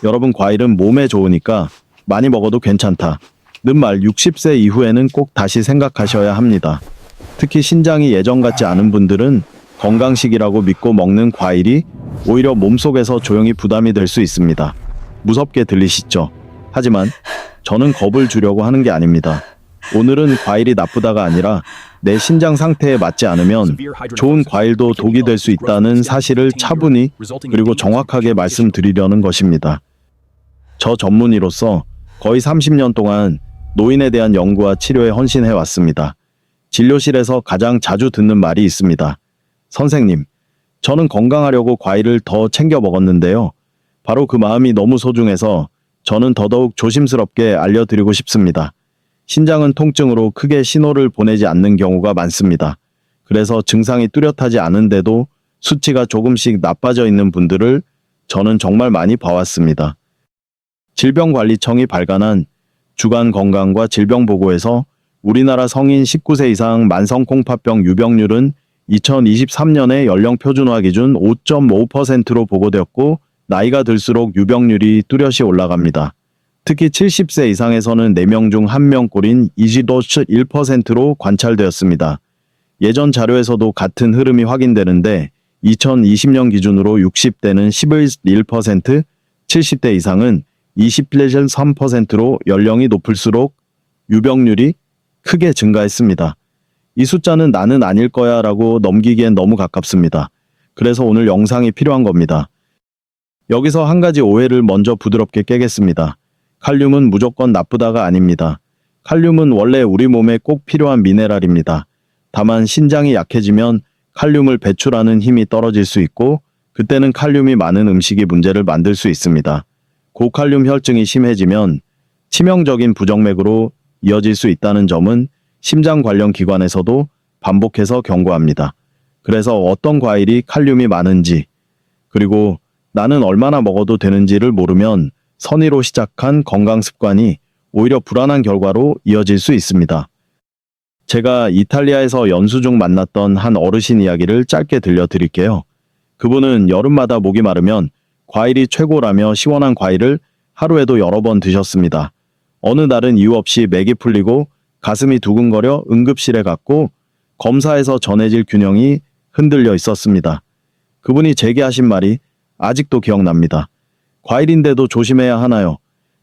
여러분, 과일은 몸에 좋으니까 많이 먹어도 괜찮다 는 말 60세 이후에는 꼭 다시 생각하셔야 합니다. 특히 신장이 예전 같지 않은 분들은 건강식이라고 믿고 먹는 과일이 오히려 몸속에서 조용히 부담이 될 수 있습니다. 무섭게 들리시죠? 하지만 저는 겁을 주려고 하는 게 아닙니다. 오늘은 과일이 나쁘다가 아니라 내 신장 상태에 맞지 않으면 좋은 과일도 독이 될 수 있다는 사실을 차분히 그리고 정확하게 말씀드리려는 것입니다. 저 전문의로서 거의 30년 동안 노인에 대한 연구와 치료에 헌신해 왔습니다. 진료실에서 가장 자주 듣는 말이 있습니다. 선생님, 저는 건강하려고 과일을 더 챙겨 먹었는데요. 바로 그 마음이 너무 소중해서 저는 더더욱 조심스럽게 알려드리고 싶습니다. 신장은 통증으로 크게 신호를 보내지 않는 경우가 많습니다. 그래서 증상이 뚜렷하지 않은데도 수치가 조금씩 나빠져 있는 분들을 저는 정말 많이 봐왔습니다. 질병관리청이 발간한 주간 건강과 질병보고에서 우리나라 성인 19세 이상 만성 콩팥병 유병률은 2023년에 연령 표준화 기준 5.5%로 보고되었고, 나이가 들수록 유병률이 뚜렷이 올라갑니다. 특히 70세 이상에서는 4명 중 1명꼴인 21%로 관찰되었습니다. 예전 자료에서도 같은 흐름이 확인되는데 2020년 기준으로 60대는 11%, 70대 이상은 21.3%로 연령이 높을수록 유병률이 크게 증가했습니다. 이 숫자는 나는 아닐 거야 라고 넘기기엔 너무 가깝습니다. 그래서 오늘 영상이 필요한 겁니다. 여기서 한 가지 오해를 먼저 부드럽게 깨겠습니다. 칼륨은 무조건 나쁘다가 아닙니다. 칼륨은 원래 우리 몸에 꼭 필요한 미네랄입니다. 다만 신장이 약해지면 칼륨을 배출하는 힘이 떨어질 수 있고, 그때는 칼륨이 많은 음식이 문제를 만들 수 있습니다. 고칼륨 혈증이 심해지면 치명적인 부정맥으로 이어질 수 있다는 점은 심장 관련 기관에서도 반복해서 경고합니다. 그래서 어떤 과일이 칼륨이 많은지, 그리고 나는 얼마나 먹어도 되는지를 모르면 선의로 시작한 건강 습관이 오히려 불안한 결과로 이어질 수 있습니다. 제가 이탈리아에서 연수 중 만났던 한 어르신 이야기를 짧게 들려드릴게요. 그분은 여름마다 목이 마르면 과일이 최고라며 시원한 과일을 하루에도 여러 번 드셨습니다. 어느 날은 이유 없이 맥이 풀리고 가슴이 두근거려 응급실에 갔고, 검사에서 전해질 균형이 흔들려 있었습니다. 그분이 제게 하신 말이 아직도 기억납니다. 과일인데도 조심해야 하나요?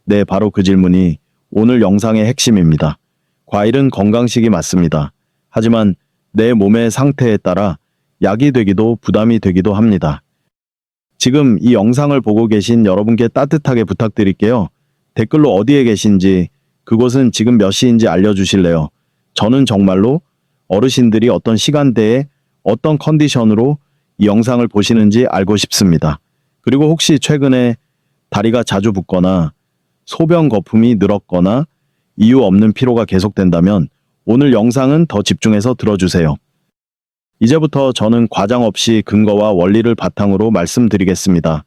네, 바로 그 질문이 오늘 영상의 핵심입니다. 과일은 건강식이 맞습니다. 하지만 내 몸의 상태에 따라 약이 되기도 부담이 되기도 합니다. 지금 이 영상을 보고 계신 여러분께 따뜻하게 부탁드릴게요. 댓글로 어디에 계신지, 그곳은 지금 몇 시인지 알려주실래요? 저는 정말로 어르신들이 어떤 시간대에 어떤 컨디션으로 이 영상을 보시는지 알고 싶습니다. 그리고 혹시 최근에 다리가 자주 붓거나 소변 거품이 늘었거나 이유 없는 피로가 계속된다면 오늘 영상은 더 집중해서 들어주세요. 이제부터 저는 과장 없이 근거와 원리를 바탕으로 말씀드리겠습니다.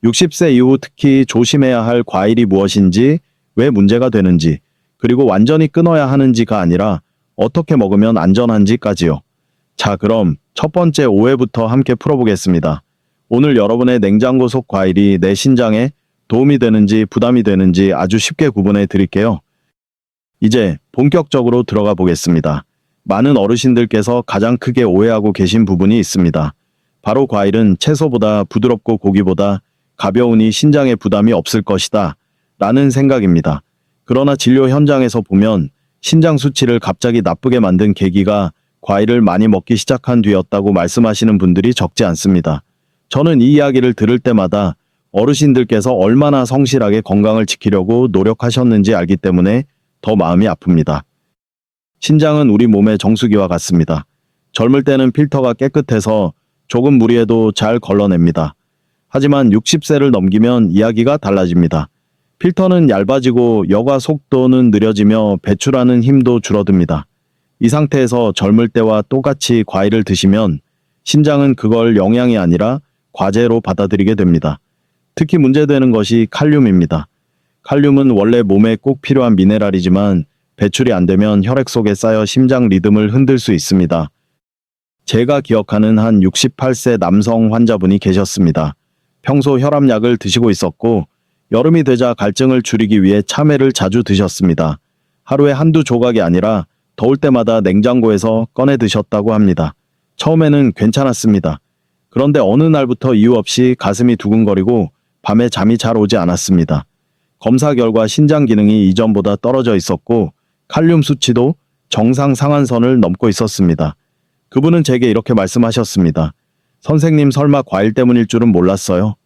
60세 이후 특히 조심해야 할 과일이 무엇인지, 왜 문제가 되는지, 그리고 완전히 끊어야 하는지가 아니라 어떻게 먹으면 안전한지까지요. 자, 그럼 첫 번째 오해부터 함께 풀어보겠습니다. 오늘 여러분의 냉장고 속 과일이 내 신장에 도움이 되는지 부담이 되는지 아주 쉽게 구분해 드릴게요. 이제 본격적으로 들어가 보겠습니다. 많은 어르신들께서 가장 크게 오해하고 계신 부분이 있습니다. 바로 과일은 채소보다 부드럽고 고기보다 가벼우니 신장에 부담이 없을 것이다 라는 생각입니다. 그러나 진료 현장에서 보면 신장 수치를 갑자기 나쁘게 만든 계기가 과일을 많이 먹기 시작한 뒤였다고 말씀하시는 분들이 적지 않습니다. 저는 이 이야기를 들을 때마다 어르신들께서 얼마나 성실하게 건강을 지키려고 노력하셨는지 알기 때문에 더 마음이 아픕니다. 신장은 우리 몸의 정수기와 같습니다. 젊을 때는 필터가 깨끗해서 조금 무리해도 잘 걸러냅니다. 하지만 60세를 넘기면 이야기가 달라집니다. 필터는 얇아지고 여과 속도는 느려지며 배출하는 힘도 줄어듭니다. 이 상태에서 젊을 때와 똑같이 과일을 드시면 신장은 그걸 영양이 아니라 과제로 받아들이게 됩니다. 특히 문제되는 것이 칼륨입니다. 칼륨은 원래 몸에 꼭 필요한 미네랄이지만 배출이 안 되면 혈액 속에 쌓여 심장 리듬을 흔들 수 있습니다. 제가 기억하는 한 68세 남성 환자분이 계셨습니다. 평소 혈압약을 드시고 있었고 여름이 되자 갈증을 줄이기 위해 참외를 자주 드셨습니다. 하루에 한두 조각이 아니라 더울 때마다 냉장고에서 꺼내 드셨다고 합니다. 처음에는 괜찮았습니다. 그런데 어느 날부터 이유 없이 가슴이 두근거리고 밤에 잠이 잘 오지 않았습니다. 검사 결과 신장 기능이 이전보다 떨어져 있었고 칼륨 수치도 정상 상한선을 넘고 있었습니다. 그분은 제게 이렇게 말씀하셨습니다. 선생님, 설마 과일 때문일 줄은 몰랐어요.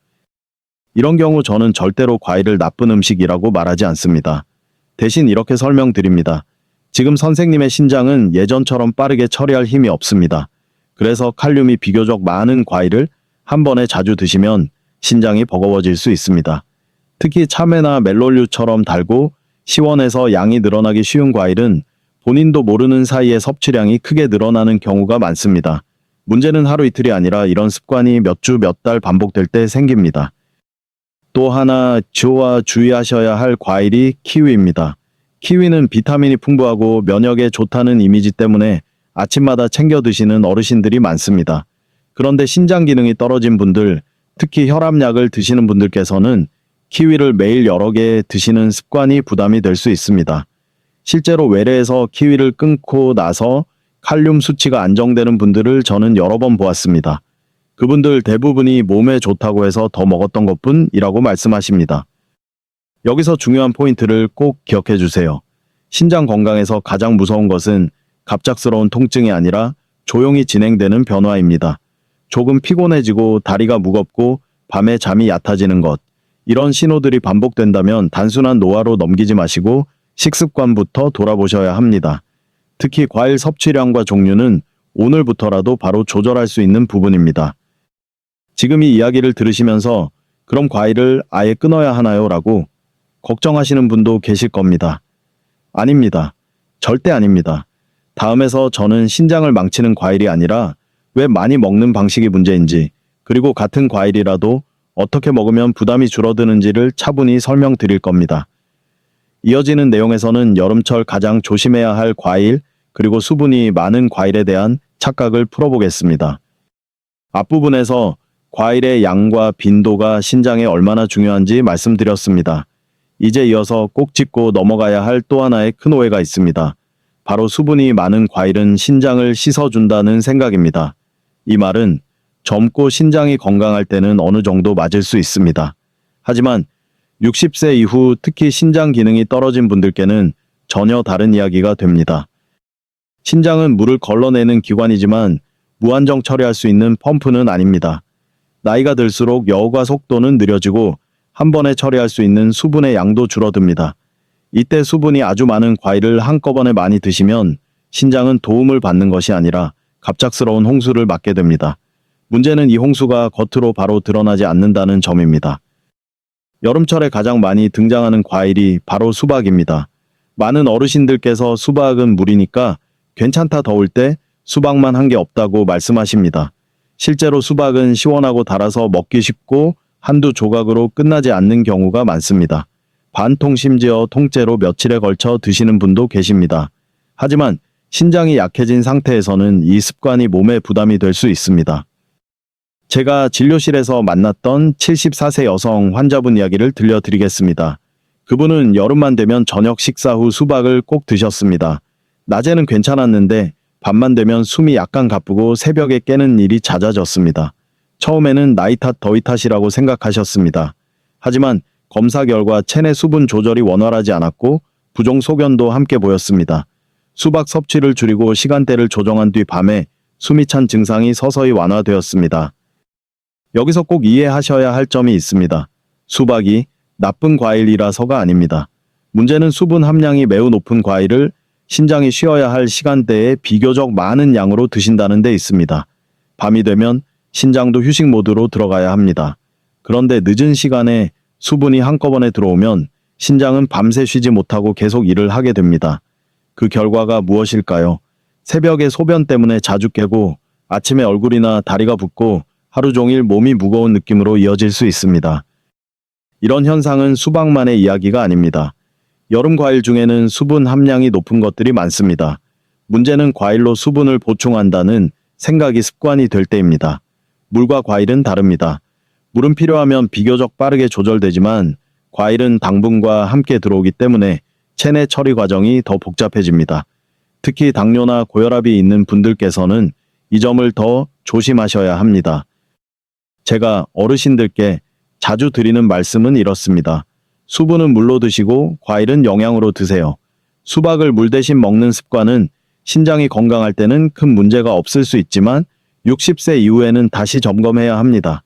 이런 경우 저는 절대로 과일을 나쁜 음식이라고 말하지 않습니다. 대신 이렇게 설명드립니다. 지금 선생님의 신장은 예전처럼 빠르게 처리할 힘이 없습니다. 그래서 칼륨이 비교적 많은 과일을 한 번에 자주 드시면 신장이 버거워질 수 있습니다. 특히 참외나 멜론류처럼 달고 시원해서 양이 늘어나기 쉬운 과일은 본인도 모르는 사이에 섭취량이 크게 늘어나는 경우가 많습니다. 문제는 하루 이틀이 아니라 이런 습관이 몇 주, 몇 달 반복될 때 생깁니다. 또 하나 주의하셔야 할 과일이 키위입니다. 키위는 비타민이 풍부하고 면역에 좋다는 이미지 때문에 아침마다 챙겨 드시는 어르신들이 많습니다. 그런데 신장 기능이 떨어진 분들, 특히 혈압약을 드시는 분들께서는 키위를 매일 여러 개 드시는 습관이 부담이 될 수 있습니다. 실제로 외래에서 키위를 끊고 나서 칼륨 수치가 안정되는 분들을 저는 여러 번 보았습니다. 그분들 대부분이 몸에 좋다고 해서 더 먹었던 것뿐이라고 말씀하십니다. 여기서 중요한 포인트를 꼭 기억해 주세요. 신장 건강에서 가장 무서운 것은 갑작스러운 통증이 아니라 조용히 진행되는 변화입니다. 조금 피곤해지고 다리가 무겁고 밤에 잠이 얕아지는 것. 이런 신호들이 반복된다면 단순한 노화로 넘기지 마시고 식습관부터 돌아보셔야 합니다. 특히 과일 섭취량과 종류는 오늘부터라도 바로 조절할 수 있는 부분입니다. 지금 이 이야기를 들으시면서 그럼 과일을 아예 끊어야 하나요? 라고 걱정하시는 분도 계실 겁니다. 아닙니다. 절대 아닙니다. 다음에서 저는 신장을 망치는 과일이 아니라 왜 많이 먹는 방식이 문제인지, 그리고 같은 과일이라도 어떻게 먹으면 부담이 줄어드는지를 차분히 설명드릴 겁니다. 이어지는 내용에서는 여름철 가장 조심해야 할 과일, 그리고 수분이 많은 과일에 대한 착각을 풀어보겠습니다. 앞부분에서 과일의 양과 빈도가 신장에 얼마나 중요한지 말씀드렸습니다. 이제 이어서 꼭 짚고 넘어가야 할 또 하나의 큰 오해가 있습니다. 바로 수분이 많은 과일은 신장을 씻어준다는 생각입니다. 이 말은 젊고 신장이 건강할 때는 어느 정도 맞을 수 있습니다. 하지만 60세 이후 특히 신장 기능이 떨어진 분들께는 전혀 다른 이야기가 됩니다. 신장은 물을 걸러내는 기관이지만 무한정 처리할 수 있는 펌프는 아닙니다. 나이가 들수록 여과 속도는 느려지고 한 번에 처리할 수 있는 수분의 양도 줄어듭니다. 이때 수분이 아주 많은 과일을 한꺼번에 많이 드시면 신장은 도움을 받는 것이 아니라 갑작스러운 홍수를 맞게 됩니다. 문제는 이 홍수가 겉으로 바로 드러나지 않는다는 점입니다. 여름철에 가장 많이 등장하는 과일이 바로 수박입니다. 많은 어르신들께서 수박은 물이니까 괜찮다 더울 때 수박만 한 게 없다고 말씀하십니다. 실제로 수박은 시원하고 달아서 먹기 쉽고 한두 조각으로 끝나지 않는 경우가 많습니다. 반통 심지어 통째로 며칠에 걸쳐 드시는 분도 계십니다. 하지만 신장이 약해진 상태에서는 이 습관이 몸에 부담이 될 수 있습니다. 제가 진료실에서 만났던 74세 여성 환자분 이야기를 들려드리겠습니다. 그분은 여름만 되면 저녁 식사 후 수박을 꼭 드셨습니다. 낮에는 괜찮았는데 밤만 되면 숨이 약간 가쁘고 새벽에 깨는 일이 잦아졌습니다. 처음에는 나이 탓 더위 탓이라고 생각하셨습니다. 하지만 검사 결과 체내 수분 조절이 원활하지 않았고 부종 소견도 함께 보였습니다. 수박 섭취를 줄이고 시간대를 조정한 뒤 밤에 숨이 찬 증상이 서서히 완화되었습니다. 여기서 꼭 이해하셔야 할 점이 있습니다. 수박이 나쁜 과일이라서가 아닙니다. 문제는 수분 함량이 매우 높은 과일을 신장이 쉬어야 할 시간대에 비교적 많은 양으로 드신다는 데 있습니다. 밤이 되면 신장도 휴식 모드로 들어가야 합니다. 그런데 늦은 시간에 수분이 한꺼번에 들어오면 신장은 밤새 쉬지 못하고 계속 일을 하게 됩니다. 그 결과가 무엇일까요? 새벽에 소변 때문에 자주 깨고 아침에 얼굴이나 다리가 붓고 하루 종일 몸이 무거운 느낌으로 이어질 수 있습니다. 이런 현상은 수박만의 이야기가 아닙니다. 여름 과일 중에는 수분 함량이 높은 것들이 많습니다. 문제는 과일로 수분을 보충한다는 생각이 습관이 될 때입니다. 물과 과일은 다릅니다. 물은 필요하면 비교적 빠르게 조절되지만 과일은 당분과 함께 들어오기 때문에 체내 처리 과정이 더 복잡해집니다. 특히 당뇨나 고혈압이 있는 분들께서는 이 점을 더 조심하셔야 합니다. 제가 어르신들께 자주 드리는 말씀은 이렇습니다. 수분은 물로 드시고 과일은 영양으로 드세요. 수박을 물 대신 먹는 습관은 신장이 건강할 때는 큰 문제가 없을 수 있지만 60세 이후에는 다시 점검해야 합니다.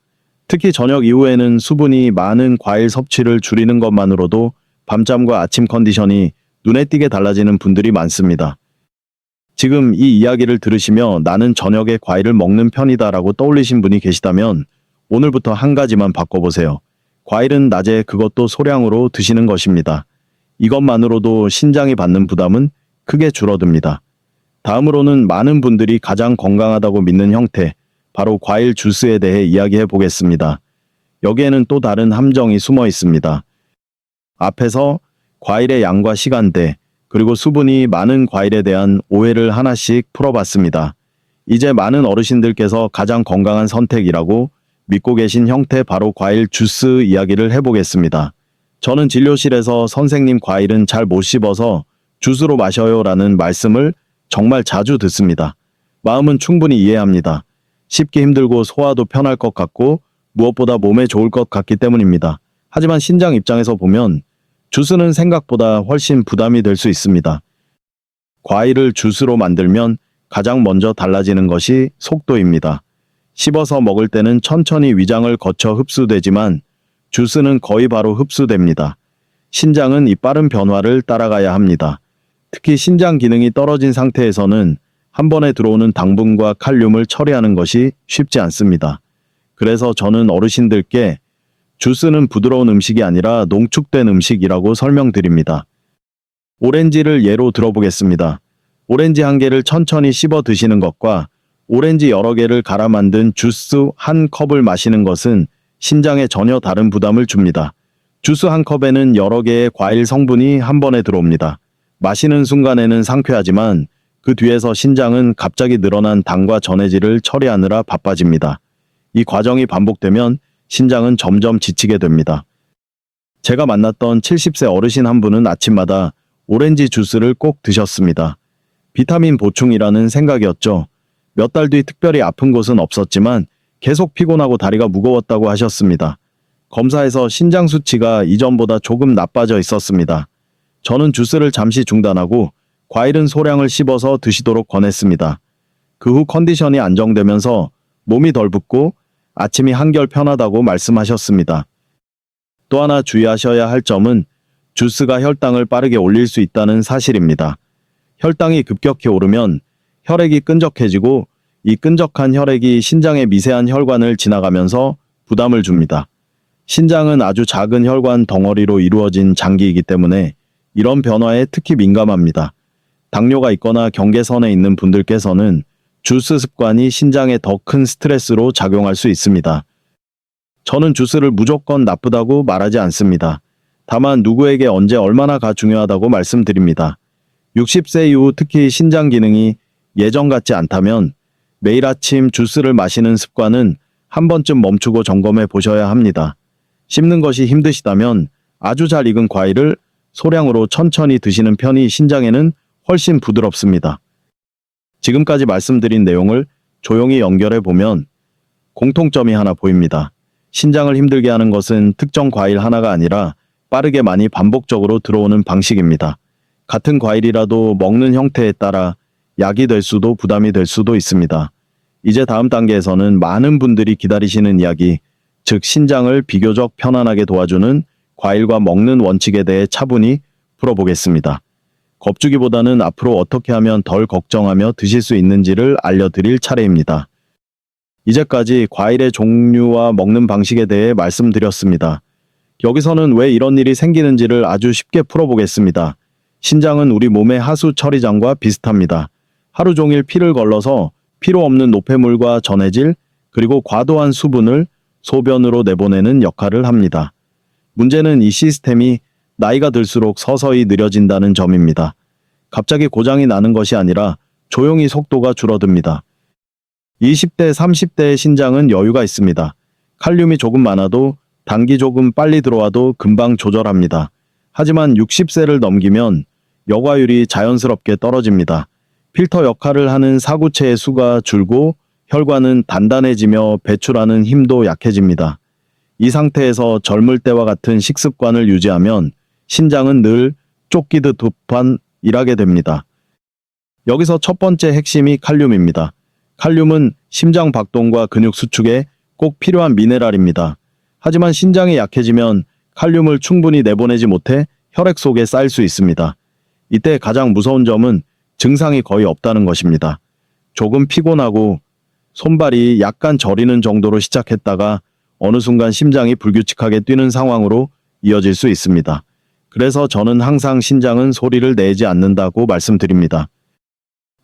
특히 저녁 이후에는 수분이 많은 과일 섭취를 줄이는 것만으로도 밤잠과 아침 컨디션이 눈에 띄게 달라지는 분들이 많습니다. 지금 이 이야기를 들으시며 나는 저녁에 과일을 먹는 편이다라고 떠올리신 분이 계시다면 오늘부터 한 가지만 바꿔보세요. 과일은 낮에 그것도 소량으로 드시는 것입니다. 이것만으로도 신장이 받는 부담은 크게 줄어듭니다. 다음으로는 많은 분들이 가장 건강하다고 믿는 형태, 바로 과일 주스에 대해 이야기해 보겠습니다. 여기에는 또 다른 함정이 숨어 있습니다. 앞에서 과일의 양과 시간대, 그리고 수분이 많은 과일에 대한 오해를 하나씩 풀어봤습니다. 이제 많은 어르신들께서 가장 건강한 선택이라고 믿고 계신 형태, 바로 과일 주스 이야기를 해보겠습니다. 저는 진료실에서 선생님 과일은 잘 못 씹어서 주스로 마셔요 라는 말씀을 정말 자주 듣습니다. 마음은 충분히 이해합니다. 씹기 힘들고 소화도 편할 것 같고 무엇보다 몸에 좋을 것 같기 때문입니다. 하지만 신장 입장에서 보면 주스는 생각보다 훨씬 부담이 될 수 있습니다. 과일을 주스로 만들면 가장 먼저 달라지는 것이 속도입니다. 씹어서 먹을 때는 천천히 위장을 거쳐 흡수되지만 주스는 거의 바로 흡수됩니다. 신장은 이 빠른 변화를 따라가야 합니다. 특히 신장 기능이 떨어진 상태에서는 한 번에 들어오는 당분과 칼륨을 처리하는 것이 쉽지 않습니다. 그래서 저는 어르신들께 주스는 부드러운 음식이 아니라 농축된 음식이라고 설명드립니다. 오렌지를 예로 들어보겠습니다. 오렌지 한 개를 천천히 씹어 드시는 것과 오렌지 여러 개를 갈아 만든 주스 한 컵을 마시는 것은 신장에 전혀 다른 부담을 줍니다. 주스 한 컵에는 여러 개의 과일 성분이 한 번에 들어옵니다. 마시는 순간에는 상쾌하지만 그 뒤에서 신장은 갑자기 늘어난 당과 전해질을 처리하느라 바빠집니다. 이 과정이 반복되면 신장은 점점 지치게 됩니다. 제가 만났던 70세 어르신 한 분은 아침마다 오렌지 주스를 꼭 드셨습니다. 비타민 보충이라는 생각이었죠. 몇 달 뒤 특별히 아픈 곳은 없었지만 계속 피곤하고 다리가 무거웠다고 하셨습니다. 검사에서 신장 수치가 이전보다 조금 나빠져 있었습니다. 저는 주스를 잠시 중단하고 과일은 소량을 씹어서 드시도록 권했습니다. 그 후 컨디션이 안정되면서 몸이 덜 붓고 아침이 한결 편하다고 말씀하셨습니다. 또 하나 주의하셔야 할 점은 주스가 혈당을 빠르게 올릴 수 있다는 사실입니다. 혈당이 급격히 오르면 혈액이 끈적해지고 이 끈적한 혈액이 신장의 미세한 혈관을 지나가면서 부담을 줍니다. 신장은 아주 작은 혈관 덩어리로 이루어진 장기이기 때문에 이런 변화에 특히 민감합니다. 당뇨가 있거나 경계선에 있는 분들께서는 주스 습관이 신장에 더 큰 스트레스로 작용할 수 있습니다. 저는 주스를 무조건 나쁘다고 말하지 않습니다. 다만 누구에게 언제 얼마나가 중요하다고 말씀드립니다. 60세 이후 특히 신장 기능이 예전 같지 않다면 매일 아침 주스를 마시는 습관은 한 번쯤 멈추고 점검해 보셔야 합니다. 씹는 것이 힘드시다면 아주 잘 익은 과일을 소량으로 천천히 드시는 편이 신장에는 훨씬 부드럽습니다. 지금까지 말씀드린 내용을 조용히 연결해 보면 공통점이 하나 보입니다. 신장을 힘들게 하는 것은 특정 과일 하나가 아니라 빠르게 많이 반복적으로 들어오는 방식입니다. 같은 과일이라도 먹는 형태에 따라 약이 될 수도 부담이 될 수도 있습니다. 이제 다음 단계에서는 많은 분들이 기다리시는 이야기, 즉 신장을 비교적 편안하게 도와주는 과일과 먹는 원칙에 대해 차분히 풀어보겠습니다. 겁주기보다는 앞으로 어떻게 하면 덜 걱정하며 드실 수 있는지를 알려드릴 차례입니다. 이제까지 과일의 종류와 먹는 방식에 대해 말씀드렸습니다. 여기서는 왜 이런 일이 생기는지를 아주 쉽게 풀어보겠습니다. 신장은 우리 몸의 하수 처리장과 비슷합니다. 하루 종일 피를 걸러서 필요 없는 노폐물과 전해질, 그리고 과도한 수분을 소변으로 내보내는 역할을 합니다. 문제는 이 시스템이 나이가 들수록 서서히 느려진다는 점입니다. 갑자기 고장이 나는 것이 아니라 조용히 속도가 줄어듭니다. 20대, 30대의 신장은 여유가 있습니다. 칼륨이 조금 많아도 단기 조금 빨리 들어와도 금방 조절합니다. 하지만 60세를 넘기면 여과율이 자연스럽게 떨어집니다. 필터 역할을 하는 사구체의 수가 줄고 혈관은 단단해지며 배출하는 힘도 약해집니다. 이 상태에서 젊을 때와 같은 식습관을 유지하면 신장은 늘 쫓기듯 두판 일하게 됩니다. 여기서 첫 번째 핵심이 칼륨입니다. 칼륨은 심장 박동과 근육 수축에 꼭 필요한 미네랄입니다. 하지만 신장이 약해지면 칼륨을 충분히 내보내지 못해 혈액 속에 쌓일 수 있습니다. 이때 가장 무서운 점은 증상이 거의 없다는 것입니다. 조금 피곤하고 손발이 약간 저리는 정도로 시작했다가 어느 순간 심장이 불규칙하게 뛰는 상황으로 이어질 수 있습니다. 그래서 저는 항상 신장은 소리를 내지 않는다고 말씀드립니다.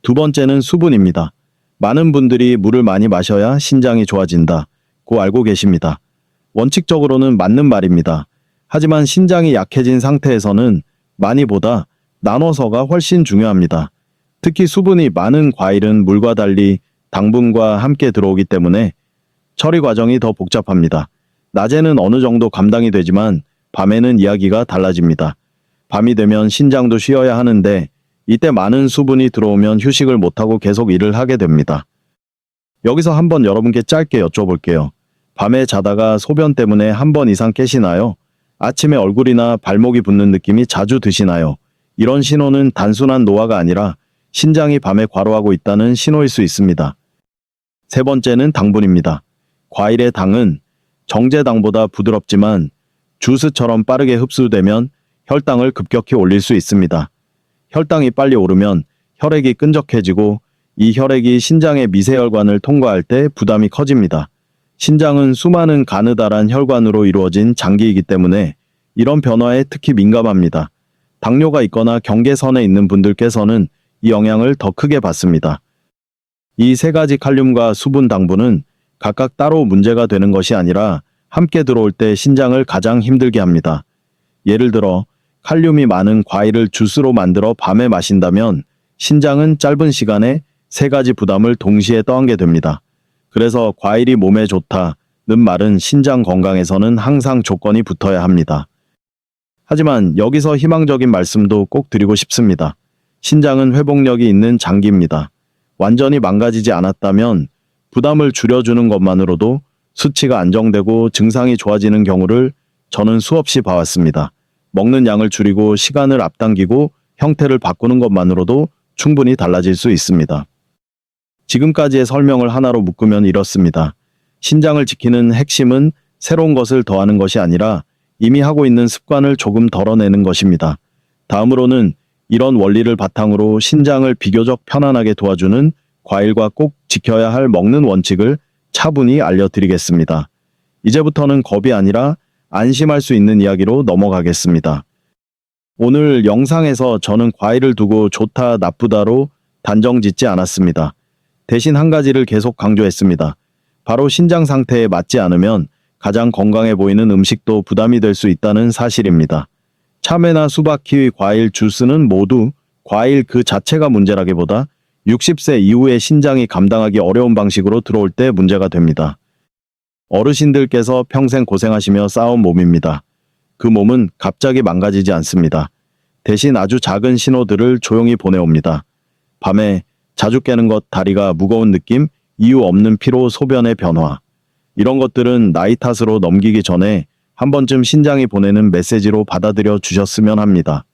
두 번째는 수분입니다. 많은 분들이 물을 많이 마셔야 신장이 좋아진다고 알고 계십니다. 원칙적으로는 맞는 말입니다. 하지만 신장이 약해진 상태에서는 많이보다 나눠서가 훨씬 중요합니다. 특히 수분이 많은 과일은 물과 달리 당분과 함께 들어오기 때문에 처리 과정이 더 복잡합니다. 낮에는 어느 정도 감당이 되지만 밤에는 이야기가 달라집니다. 밤이 되면 신장도 쉬어야 하는데 이때 많은 수분이 들어오면 휴식을 못하고 계속 일을 하게 됩니다. 여기서 한번 여러분께 짧게 여쭤볼게요. 밤에 자다가 소변 때문에 한 번 이상 깨시나요? 아침에 얼굴이나 발목이 붓는 느낌이 자주 드시나요? 이런 신호는 단순한 노화가 아니라 신장이 밤에 과로하고 있다는 신호일 수 있습니다. 세 번째는 당분입니다. 과일의 당은 정제당보다 부드럽지만 주스처럼 빠르게 흡수되면 혈당을 급격히 올릴 수 있습니다. 혈당이 빨리 오르면 혈액이 끈적해지고 이 혈액이 신장의 미세혈관을 통과할 때 부담이 커집니다. 신장은 수많은 가느다란 혈관으로 이루어진 장기이기 때문에 이런 변화에 특히 민감합니다. 당뇨가 있거나 경계선에 있는 분들께서는 이 영향을 더 크게 받습니다. 이 세 가지 칼륨과 수분 당분은 각각 따로 문제가 되는 것이 아니라 함께 들어올 때 신장을 가장 힘들게 합니다. 예를 들어 칼륨이 많은 과일을 주스로 만들어 밤에 마신다면 신장은 짧은 시간에 세 가지 부담을 동시에 떠안게 됩니다. 그래서 과일이 몸에 좋다는 말은 신장 건강에서는 항상 조건이 붙어야 합니다. 하지만 여기서 희망적인 말씀도 꼭 드리고 싶습니다. 신장은 회복력이 있는 장기입니다. 완전히 망가지지 않았다면 부담을 줄여주는 것만으로도 수치가 안정되고 증상이 좋아지는 경우를 저는 수없이 봐왔습니다. 먹는 양을 줄이고 시간을 앞당기고 형태를 바꾸는 것만으로도 충분히 달라질 수 있습니다. 지금까지의 설명을 하나로 묶으면 이렇습니다. 신장을 지키는 핵심은 새로운 것을 더하는 것이 아니라 이미 하고 있는 습관을 조금 덜어내는 것입니다. 다음으로는 이런 원리를 바탕으로 신장을 비교적 편안하게 도와주는 과일과 꼭 지켜야 할 먹는 원칙을 차분히 알려드리겠습니다. 이제부터는 겁이 아니라 안심할 수 있는 이야기로 넘어가겠습니다. 오늘 영상에서 저는 과일을 두고 좋다 나쁘다로 단정 짓지 않았습니다. 대신 한 가지를 계속 강조했습니다. 바로 신장 상태에 맞지 않으면 가장 건강해 보이는 음식도 부담이 될 수 있다는 사실입니다. 참외나 수박, 키위, 과일, 주스는 모두 과일 그 자체가 문제라기보다 60세 이후에 신장이 감당하기 어려운 방식으로 들어올 때 문제가 됩니다. 어르신들께서 평생 고생하시며 쌓아온 몸입니다. 그 몸은 갑자기 망가지지 않습니다. 대신 아주 작은 신호들을 조용히 보내옵니다. 밤에 자주 깨는 것, 다리가 무거운 느낌, 이유 없는 피로, 소변의 변화. 이런 것들은 나이 탓으로 넘기기 전에 한 번쯤 신장이 보내는 메시지로 받아들여 주셨으면 합니다.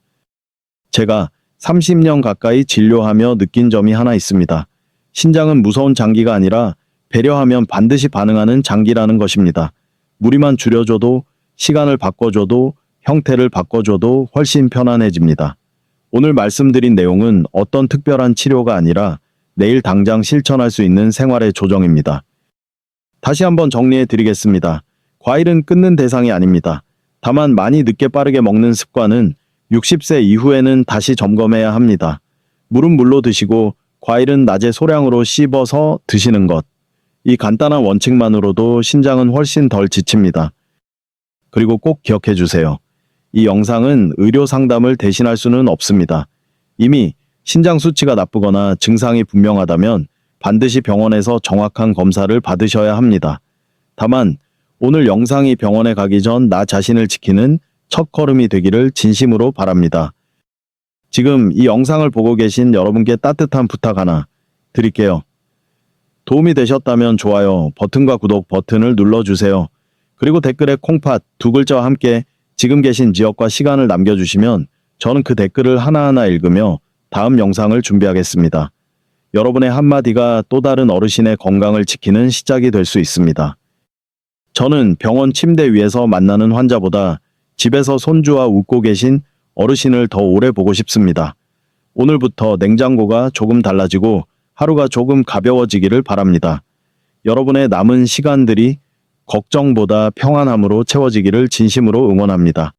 제가 30년 가까이 진료하며 느낀 점이 하나 있습니다. 신장은 무서운 장기가 아니라 배려하면 반드시 반응하는 장기라는 것입니다. 무리만 줄여줘도, 시간을 바꿔줘도, 형태를 바꿔줘도 훨씬 편안해집니다. 오늘 말씀드린 내용은 어떤 특별한 치료가 아니라 내일 당장 실천할 수 있는 생활의 조정입니다. 다시 한번 정리해 드리겠습니다. 과일은 끊는 대상이 아닙니다. 다만 많이 늦게 빠르게 먹는 습관은 60세 이후에는 다시 점검해야 합니다. 물은 물로 드시고 과일은 낮에 소량으로 씹어서 드시는 것. 이 간단한 원칙만으로도 신장은 훨씬 덜 지칩니다. 그리고 꼭 기억해 주세요. 이 영상은 의료 상담을 대신할 수는 없습니다. 이미 신장 수치가 나쁘거나 증상이 분명하다면 반드시 병원에서 정확한 검사를 받으셔야 합니다. 다만 오늘 영상이 병원에 가기 전 나 자신을 지키는 첫걸음이 되기를 진심으로 바랍니다. 지금 이 영상을 보고 계신 여러분께 따뜻한 부탁 하나 드릴게요. 도움이 되셨다면 좋아요 버튼과 구독 버튼을 눌러주세요. 그리고 댓글에 콩팥 두 글자와 함께 지금 계신 지역과 시간을 남겨주시면 저는 그 댓글을 하나하나 읽으며 다음 영상을 준비하겠습니다. 여러분의 한마디가 또 다른 어르신의 건강을 지키는 시작이 될 수 있습니다. 저는 병원 침대 위에서 만나는 환자보다 집에서 손주와 웃고 계신 어르신을 더 오래 보고 싶습니다. 오늘부터 냉장고가 조금 달라지고 하루가 조금 가벼워지기를 바랍니다. 여러분의 남은 시간들이 걱정보다 평안함으로 채워지기를 진심으로 응원합니다.